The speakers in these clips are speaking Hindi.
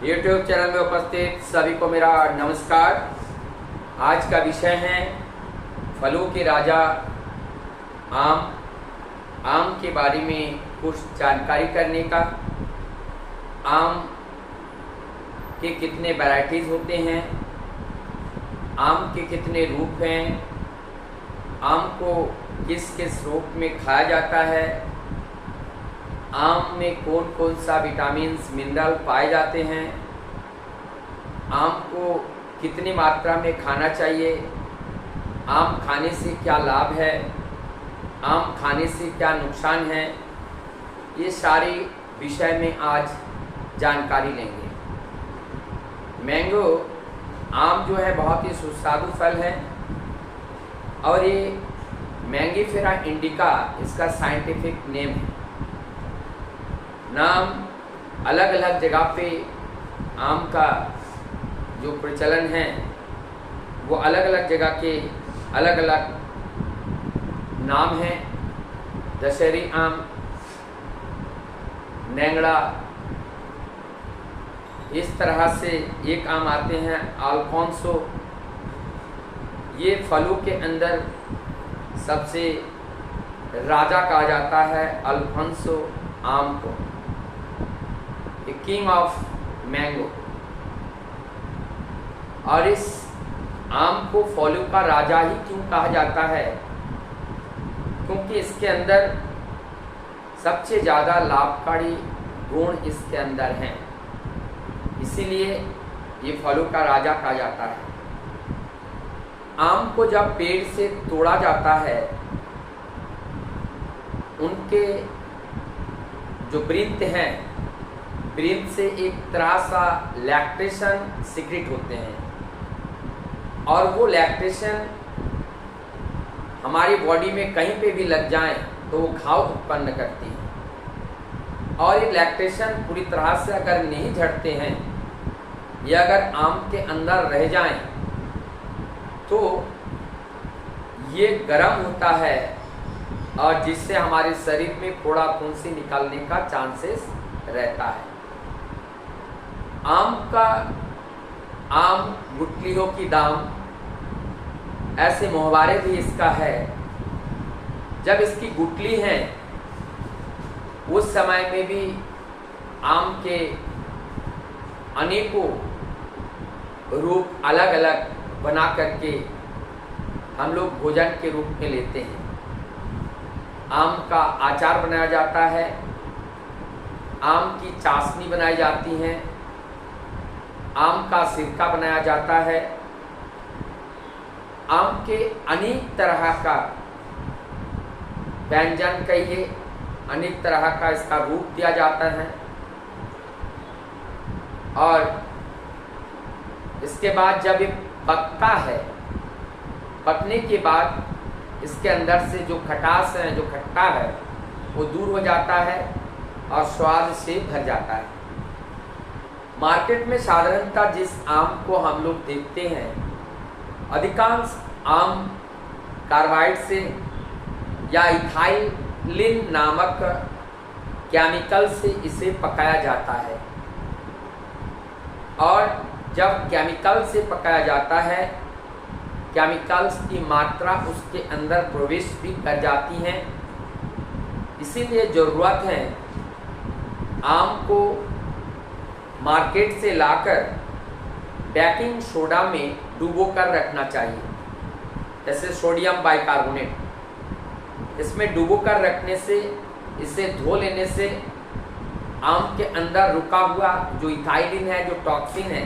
YouTube चैनल में उपस्थित सभी को मेरा नमस्कार। आज का विषय है फलों के राजा आम। आम के बारे में कुछ जानकारी करने का। आम के कितने वैरायटीज़ होते हैं, आम के कितने रूप हैं, आम को किस किस रूप में खाया जाता है, आम में कौन कौन सा विटामिन्स मिनरल पाए जाते हैं, आम को कितनी मात्रा में खाना चाहिए, आम खाने से क्या लाभ है, आम खाने से क्या नुकसान है, ये सारे विषय में आज जानकारी लेंगे। मैंगो आम जो है बहुत ही सुस्वादु फल है और ये मैंगीफेरा इंडिका इसका साइंटिफिक नेम है। नाम अलग अलग जगह पे आम का जो प्रचलन है वो अलग अलग जगह के अलग अलग नाम हैं। दशहरी आम, नेंगड़ा, इस तरह से एक आम आते हैं अल्फांसो। ये फलों के अंदर सबसे राजा कहा जाता है अल्फांसो आम को, किंग ऑफ मैंगो। और इस आम को फलों का राजा ही क्यों कहा जाता है? क्योंकि इसके अंदर सबसे ज़्यादा लाभकारी गुण इसके अंदर हैं, इसीलिए ये फलों का राजा कहा जाता है। आम को जब पेड़ से तोड़ा जाता है, उनके जो वृंत हैं, वृंत से एक तरह सा लैक्टेशन सीक्रेट होते हैं और वो लैक्टेशन हमारी बॉडी में कहीं पे भी लग जाए तो वो घाव उत्पन्न करती है। और ये लैक्टेशन पूरी तरह से अगर नहीं झड़ते हैं या अगर आम के अंदर रह जाएं तो ये गर्म होता है और जिससे हमारे शरीर में फोड़ा फुंसी निकालने का चांसेस रहता है। आम गुठलियों की दाम, ऐसे मुहावरे भी इसका है। जब इसकी गुठली है उस समय में भी आम के अनेकों रूप अलग अलग बना करके हम लोग भोजन के रूप में लेते हैं। आम का अचार बनाया जाता है, आम की चाशनी बनाई जाती है, आम का सिरका बनाया जाता है, आम के अनेक तरह का व्यंजन कहिए, अनेक तरह का इसका रूप दिया जाता है। और इसके बाद जब ये पकता है, पकने के बाद इसके अंदर से जो खटास है, जो खट्टा है, वो दूर हो जाता है और स्वाद से भर जाता है। मार्केट में साधारणतः जिस आम को हम लोग देखते हैं, अधिकांश आम कार्बाइड से या इथाइलिन नामक केमिकल से इसे पकाया जाता है। और जब केमिकल से पकाया जाता है, केमिकल्स की मात्रा उसके अंदर प्रवेश भी कर जाती है। इसीलिए ज़रूरत है आम को मार्केट से लाकर बेकिंग सोडा में डुबो कर रखना चाहिए, जैसे सोडियम बाइकार्बोनेट। इसमें डुबो कर रखने से, इसे धो लेने से आम के अंदर रुका हुआ जो इथाइलिन है, जो टॉक्सिन है,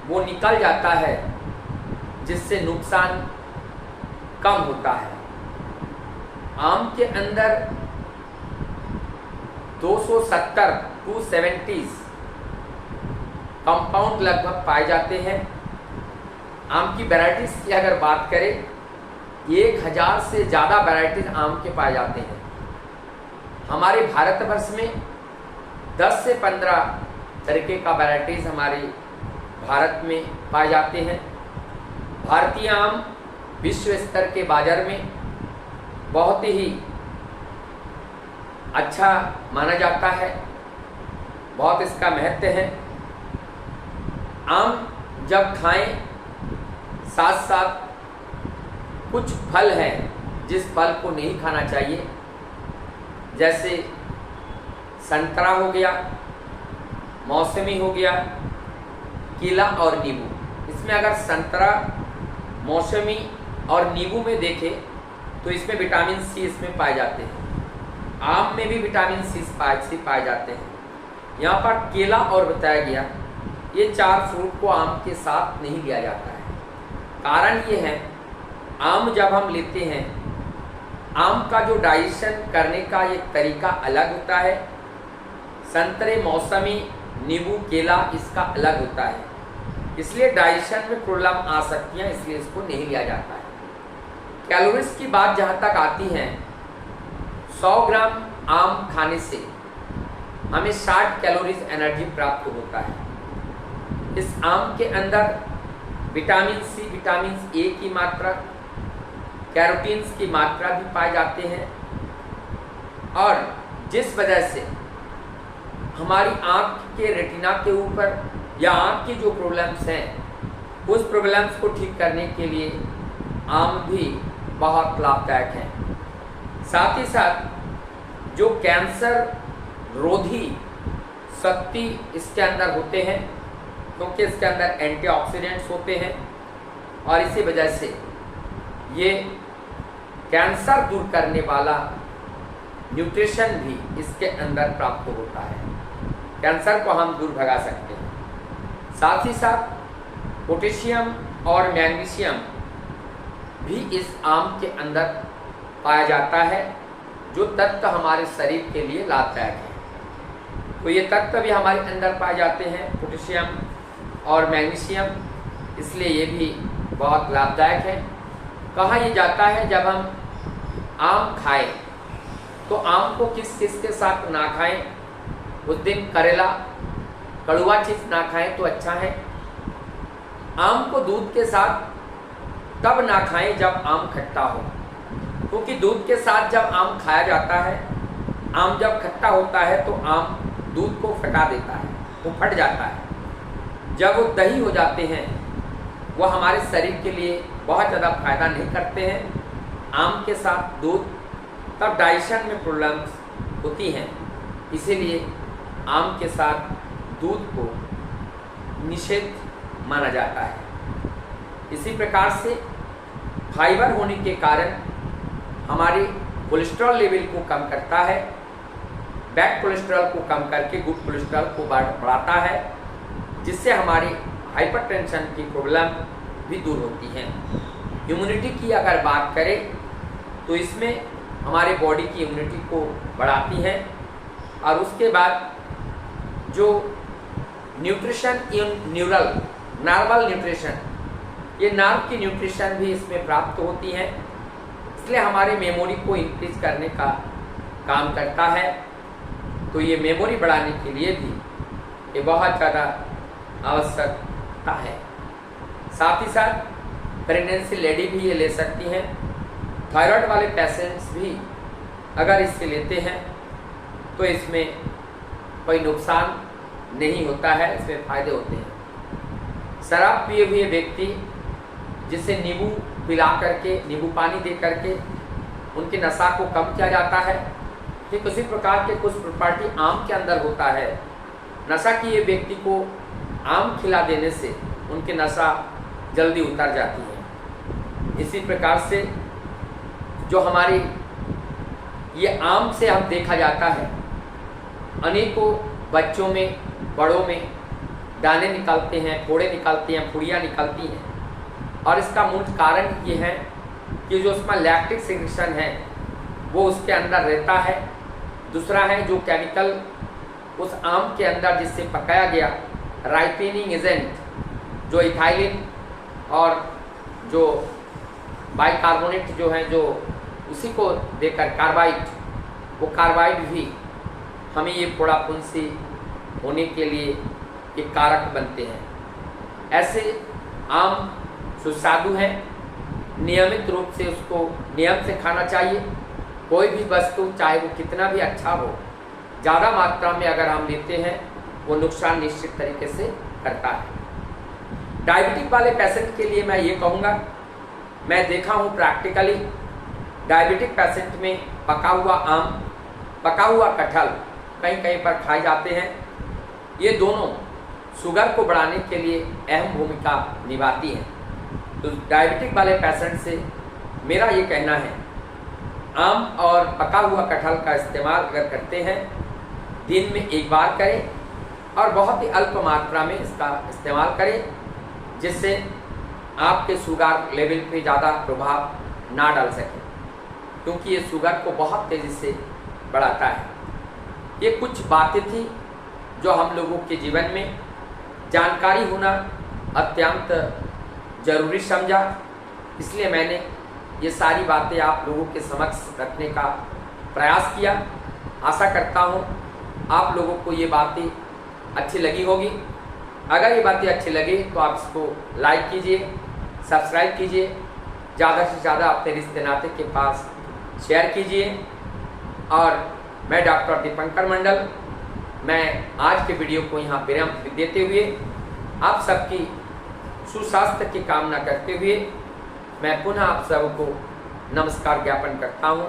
वो निकल जाता है, जिससे नुकसान कम होता है। आम के अंदर 270 कंपाउंड लगभग पाए जाते हैं। आम की वैरायटीज की अगर बात करें, 1000 से ज़्यादा वैरायटीज आम के पाए जाते हैं। हमारे भारतवर्ष में 10 से 15 तरीके का वैरायटीज हमारे भारत में पाए जाते हैं। भारतीय आम विश्व स्तर के बाजार में बहुत ही अच्छा माना जाता है, बहुत इसका महत्व है। आम जब खाएं, साथ साथ कुछ फल हैं जिस फल को नहीं खाना चाहिए, जैसे संतरा हो गया, मौसमी हो गया, केला और नींबू। इसमें अगर संतरा, मौसमी और नींबू में देखें तो इसमें विटामिन सी इसमें पाए जाते हैं। आम में भी विटामिन सी पाए जाते हैं। यहाँ पर केला और बताया गया, ये 4 फ्रूट को आम के साथ नहीं लिया जाता है। कारण ये है, आम जब हम लेते हैं, आम का जो डाइजेशन करने का एक तरीका अलग होता है। संतरे, मौसमी, नींबू, केला इसका अलग होता है, इसलिए डाइजेशन में प्रॉब्लम आ सकती है, इसलिए इसको नहीं लिया जाता है। कैलोरीज की बात जहाँ तक आती है, 100 ग्राम आम खाने से हमें 60 कैलोरीज एनर्जी प्राप्त होता है। इस आम के अंदर विटामिन सी, विटामिन ए की मात्रा, कैरोटीन्स की मात्रा भी पाए जाते हैं, और जिस वजह से हमारी आँख के रेटिना के ऊपर या आँख की जो प्रॉब्लम्स हैं, उस प्रॉब्लम्स को ठीक करने के लिए आम भी बहुत लाभदायक है। साथ ही साथ जो कैंसर रोधी शक्ति इसके अंदर होते हैं, क्योंकि इसके अंदर एंटीऑक्सीडेंट्स होते हैं, और इसी वजह से ये कैंसर दूर करने वाला न्यूट्रिशन भी इसके अंदर प्राप्त होता है। कैंसर को हम दूर भगा सकते हैं। साथ ही साथ पोटेशियम और मैग्नीशियम भी इस आम के अंदर पाया जाता है, जो तत्व हमारे शरीर के लिए लाभदायक है। तो ये तत्व भी हमारे अंदर पाए जाते हैं, पोटेशियम और मैग्नीशियम, इसलिए ये भी बहुत लाभदायक है। कहा यह जाता है, जब हम आम खाएं तो आम को किस किस के साथ ना खाएं। उस दिन करेला, कड़वा चीज़ ना खाएं तो अच्छा है। आम को दूध के साथ तब ना खाएं जब आम खट्टा हो, क्योंकि दूध के साथ जब आम खाया जाता है, आम जब खट्टा होता है तो आम दूध को फटा देता है, वो फट जाता है। जब वो दही हो जाते हैं, वो हमारे शरीर के लिए बहुत ज़्यादा फायदा नहीं करते हैं। आम के साथ दूध, तब डाइजेशन में प्रॉब्लम्स होती हैं, इसीलिए आम के साथ दूध को निषेध माना जाता है। इसी प्रकार से फाइबर होने के कारण हमारे कोलेस्ट्रॉल लेवल को कम करता है, बैड कोलेस्ट्रॉल को कम करके गुड कोलेस्ट्रॉल को बढ़ाता है, जिससे हमारी हाइपरटेंशन की प्रॉब्लम भी दूर होती है। इम्यूनिटी की अगर बात करें तो इसमें हमारे बॉडी की इम्यूनिटी को बढ़ाती है, और उसके बाद जो न्यूट्रिशन इन नर्वल न्यूट्रिशन, ये नर्व की न्यूट्रिशन भी इसमें प्राप्त होती है, इसलिए हमारे मेमोरी को इंक्रीज करने का काम करता है। तो ये मेमोरी बढ़ाने के लिए भी ये बहुत ज़्यादा आवश्यकता है। साथ ही साथ प्रेगनेंसी लेडी भी ये ले सकती हैं। थायराइड वाले पेशेंट्स भी अगर इससे लेते हैं तो इसमें कोई नुकसान नहीं होता है, इसमें फ़ायदे होते हैं। शराब पिए हुए व्यक्ति जिसे नींबू पिला करके, नींबू पानी दे करके उनके नशा को कम किया जाता है, ठीक उसी प्रकार के कुछ प्रॉपर्टी आम के अंदर होता है। नशा किए व्यक्ति को आम खिला देने से उनकी नशा जल्दी उतर जाती है। इसी प्रकार से जो हमारी ये आम से हम देखा जाता है, अनेकों बच्चों में, बड़ों में दाने निकलते हैं, फोड़े निकलते हैं, फुड़ियाँ निकलती हैं, और इसका मूल कारण ये है कि जो उसमें लैक्टिक सिक्रेशन है वो उसके अंदर रहता है। दूसरा है जो केमिकल उस आम के अंदर जिससे पकाया गया राइपेनिंग एजेंट, जो इथाइलिन और जो बाइकार्बोनेट जो है, जो उसी को देकर कार्बाइड, वो कार्बाइड भी हमें ये फोड़ा फुंसी होने के लिए एक कारक बनते हैं। ऐसे आम सुस्वादु है, नियमित रूप से उसको नियम से खाना चाहिए। कोई भी वस्तु चाहे वो कितना भी अच्छा हो, ज़्यादा मात्रा में अगर हम लेते हैं वो नुकसान निश्चित तरीके से करता है। डायबिटिक वाले पेशेंट के लिए मैं ये कहूँगा, मैं देखा हूँ प्रैक्टिकली डायबिटिक पेशेंट में पका हुआ आम, पका हुआ कटहल कहीं कहीं पर खाए जाते हैं। ये दोनों शुगर को बढ़ाने के लिए अहम भूमिका निभाती हैं। तो डायबिटिक वाले पेशेंट से मेरा ये कहना है, आम और पका हुआ कटहल का इस्तेमाल अगर करते हैं दिन में एक बार करें और बहुत ही अल्प मात्रा में इसका इस्तेमाल करें, जिससे आपके शुगर लेवल पे ज़्यादा प्रभाव ना डाल सके, क्योंकि ये शुगर को बहुत तेज़ी से बढ़ाता है। ये कुछ बातें थी जो हम लोगों के जीवन में जानकारी होना अत्यंत ज़रूरी समझा, इसलिए मैंने ये सारी बातें आप लोगों के समक्ष रखने का प्रयास किया। आशा करता हूँ आप लोगों को ये बातें अच्छी लगी होगी। अगर ये बातें अच्छी लगी तो आप इसको लाइक कीजिए, सब्सक्राइब कीजिए, ज़्यादा से ज़्यादा अपने रिश्ते नाते के पास शेयर कीजिए। और मैं डॉक्टर दीपंकर मंडल, मैं आज के वीडियो को यहाँ विराम देते हुए आप सबकी सुस्वास्थ्य की कामना करते हुए मैं पुनः आप सबको नमस्कार ज्ञापन करता हूँ।